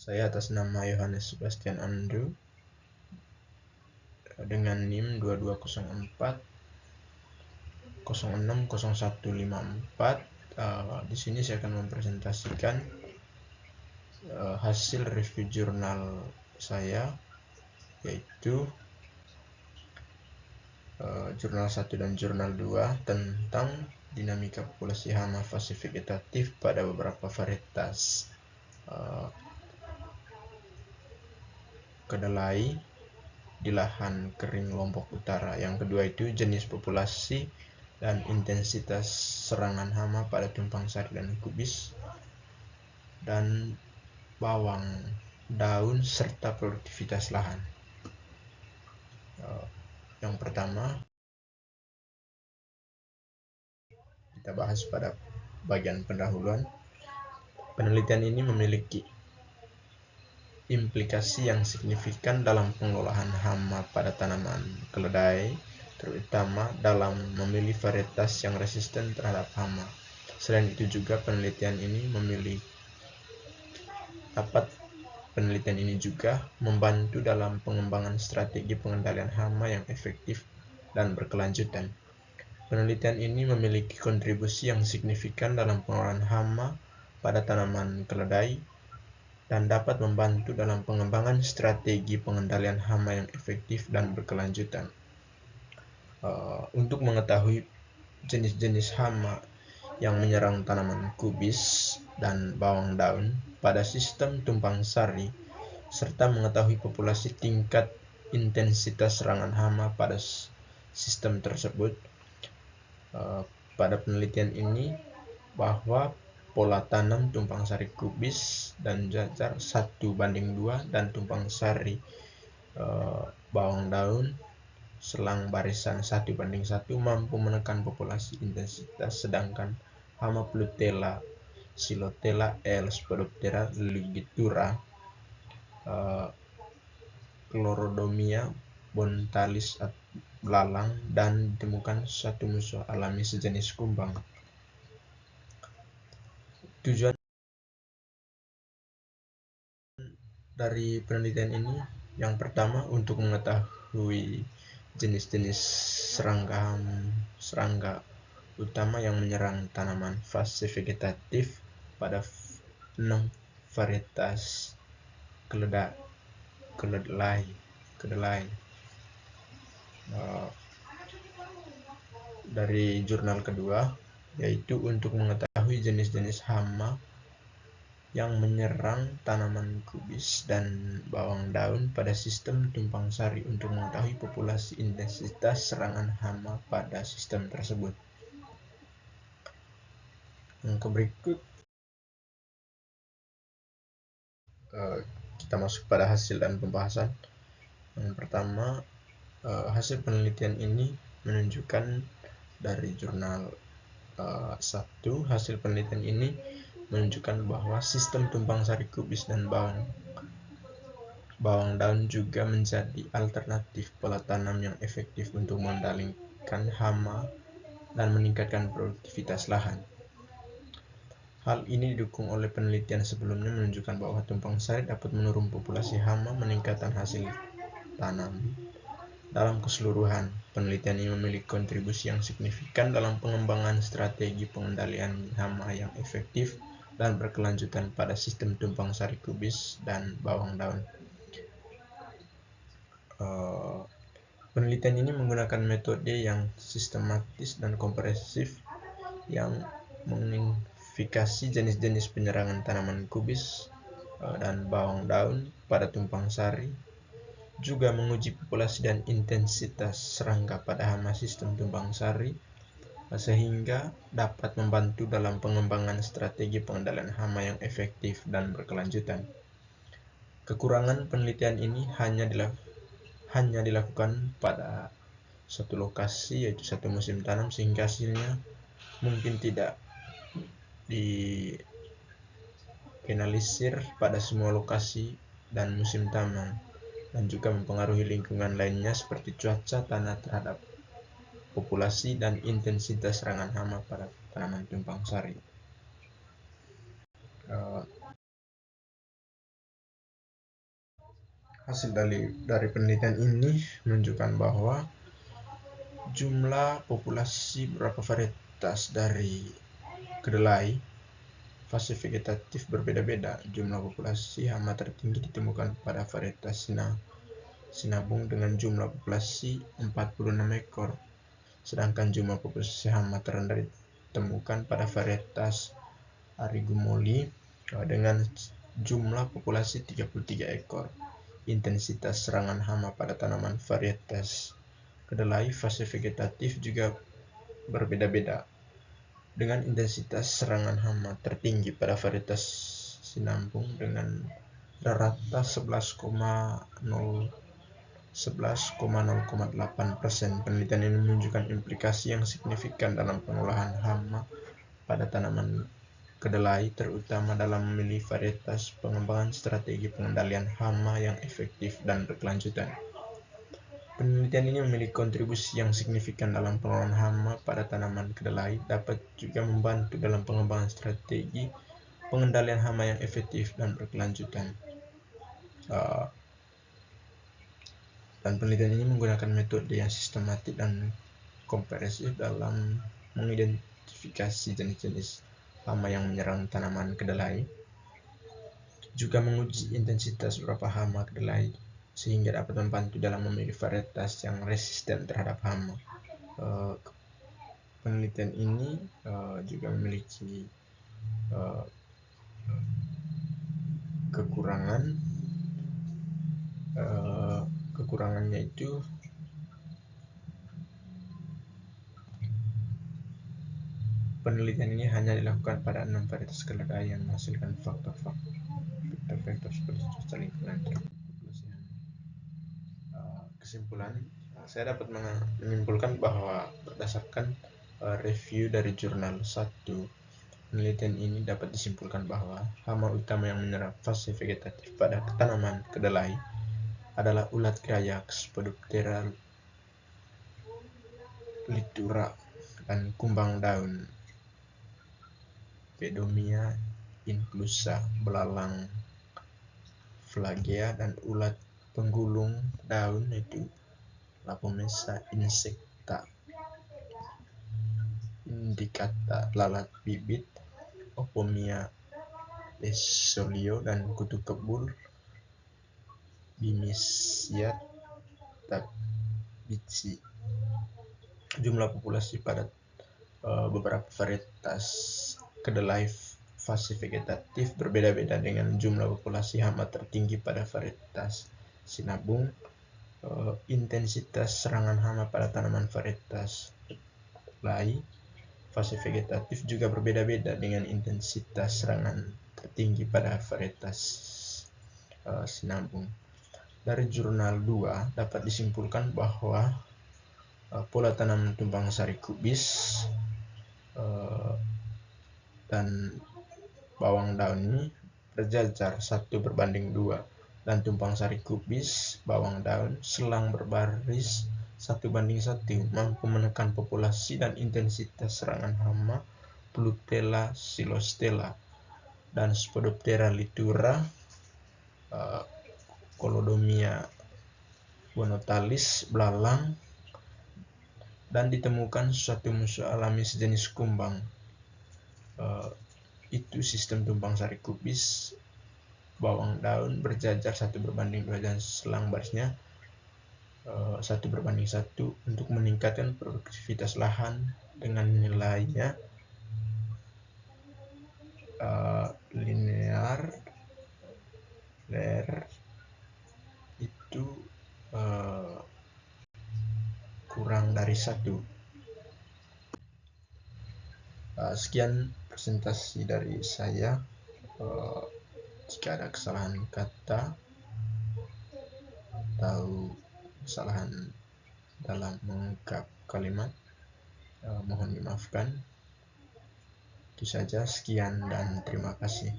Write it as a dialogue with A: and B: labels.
A: Saya atas nama Yohanes Sebastian Andrew dengan NIM 2204 060154. Di sini saya akan mempresentasikan hasil review jurnal saya, yaitu jurnal 1 dan jurnal 2 tentang dinamika populasi hama fase vegetatif pada beberapa varietas kedelai di lahan kering Lombok Utara. Yang kedua itu jenis populasi dan intensitas serangan hama pada tumpang sari dan kubis, dan bawang daun serta produktivitas lahan. Yang pertama kita bahas pada bagian pendahuluan. Penelitian ini memiliki implikasi yang signifikan dalam pengelolaan hama pada tanaman keledai, terutama dalam memilih varietas yang resisten terhadap hama. Selain itu juga penelitian ini juga membantu dalam pengembangan strategi pengendalian hama yang efektif dan berkelanjutan. Penelitian ini memiliki kontribusi yang signifikan dalam pengelolaan hama pada tanaman keledai dan dapat membantu dalam pengembangan strategi pengendalian hama yang efektif dan berkelanjutan. Untuk mengetahui jenis-jenis hama yang menyerang tanaman kubis dan bawang daun pada sistem tumpang sari, serta mengetahui populasi tingkat intensitas serangan hama pada sistem tersebut, pada penelitian ini bahwa pola tanam tumpang sari kubis dan jajar 1:2 dan tumpang sari bawang daun selang barisan 1:1 mampu menekan populasi intensitas, sedangkan hama Plutella, Xylotella, L. Spodoptera, Ligitura, Chlorodomia bontalis belalang, dan ditemukan satu musuh alami sejenis kumbang. Tujuan dari penelitian ini yang pertama untuk mengetahui jenis-jenis serangga utama yang menyerang tanaman fase vegetatif pada 6 varietas kedelai. Dari jurnal kedua, yaitu untuk mengetahui jenis-jenis hama yang menyerang tanaman kubis dan bawang daun pada sistem tumpang sari untuk mengetahui populasi intensitas serangan hama pada sistem tersebut. Yang berikut kita masuk pada hasil dan pembahasan. Yang pertama, hasil penelitian ini menunjukkan dari jurnal 1, hasil penelitian ini menunjukkan bahwa sistem tumpang sari kubis dan bawang daun juga menjadi alternatif pola tanam yang efektif untuk mengendalikan hama dan meningkatkan produktivitas lahan. Hal ini didukung oleh penelitian sebelumnya menunjukkan bahwa tumpang sari dapat menurunkan populasi hama, meningkatkan hasil tanam. Dalam keseluruhan, penelitian ini memiliki kontribusi yang signifikan dalam pengembangan strategi pengendalian hama yang efektif dan berkelanjutan pada sistem tumpang sari kubis dan bawang daun. Penelitian ini menggunakan metode yang sistematis dan komprehensif yang mengidentifikasi jenis-jenis penyerangan tanaman kubis dan bawang daun pada tumpang sari, juga menguji populasi dan intensitas serangga pada hama sistem tumpang sari, sehingga dapat membantu dalam pengembangan strategi pengendalian hama yang efektif dan berkelanjutan. Kekurangan penelitian ini hanya dilakukan pada satu lokasi, yaitu satu musim tanam, sehingga hasilnya mungkin tidak difinalisir pada semua lokasi dan musim tanam, dan juga mempengaruhi lingkungan lainnya seperti cuaca, tanah terhadap populasi dan intensitas serangan hama pada tanaman tumpang sari. Hasil dari penelitian ini menunjukkan bahwa jumlah populasi beberapa varietas dari kedelai fase vegetatif berbeda-beda. Jumlah populasi hama tertinggi ditemukan pada varietas sinabung dengan jumlah populasi 46 ekor, sedangkan jumlah populasi hama terendah ditemukan pada varietas Arigumoli dengan jumlah populasi 33 ekor. Intensitas serangan hama pada tanaman varietas kedelai fase vegetatif juga berbeda-beda, dengan intensitas serangan hama tertinggi pada varietas sinabung dengan rata 11,08%. Penelitian ini menunjukkan implikasi yang signifikan dalam pengolahan hama pada tanaman kedelai, terutama dalam memilih varietas, pengembangan strategi pengendalian hama yang efektif dan berkelanjutan. Penelitian ini memiliki kontribusi yang signifikan dalam pengelolaan hama pada tanaman kedelai, dapat juga membantu dalam pengembangan strategi pengendalian hama yang efektif dan berkelanjutan. Dan penelitian ini menggunakan metode yang sistematik dan komprehensif dalam mengidentifikasi jenis-jenis hama yang menyerang tanaman kedelai, juga menguji intensitas beberapa hama kedelai sehingga dapat membantu dalam memilih varietas yang resisten terhadap hama. Penelitian ini juga memiliki kekurangannya itu penelitian ini hanya dilakukan pada 6 varietas kedelai yang menghasilkan faktor-faktor seperti cuaca lingkungan terpopulasi hama. Kesimpulan, saya dapat menyimpulkan bahwa berdasarkan review dari jurnal 1, penelitian ini dapat disimpulkan bahwa hama utama yang menyerang fase vegetatif pada tanaman kedelai adalah ulat krayak, Spodoptera litura, dan kumbang daun Pedomia inclusa, belalang Flagea, dan ulat penggulung daun itu Lapomesa insecta indicata, lalat bibit Opomia besolio, dan kutu kebul Bimisia tabici. Jumlah populasi pada beberapa varietas kedelai fase vegetatif berbeda-beda, dengan jumlah populasi hama tertinggi pada varietas sinabung. Intensitas serangan hama pada tanaman varietas kedelai fase vegetatif juga berbeda-beda, dengan intensitas serangan tertinggi pada varietas sinabung. Dari jurnal 2 dapat disimpulkan bahwa pola tanam tumpang sari kubis dan bawang daun ini berjajar 1:2, dan tumpang sari kubis, bawang daun selang berbaris 1:1, mampu menekan populasi dan intensitas serangan hama Plutella xylostella dan Spodoptera litura, Colodomia bonotalis, belalang, dan ditemukan suatu musuh alami sejenis kumbang, itu sistem tumpang sari kubis, bawang daun berjajar 1:2 dan selang barisnya 1:1 untuk meningkatkan produktivitas lahan dengan nilainya linear itu kurang dari 1. Sekian presentasi dari saya. Jika ada kesalahan kata atau kesalahan dalam mengungkap kalimat, mohon dimaafkan. Itu saja, sekian dan terima kasih.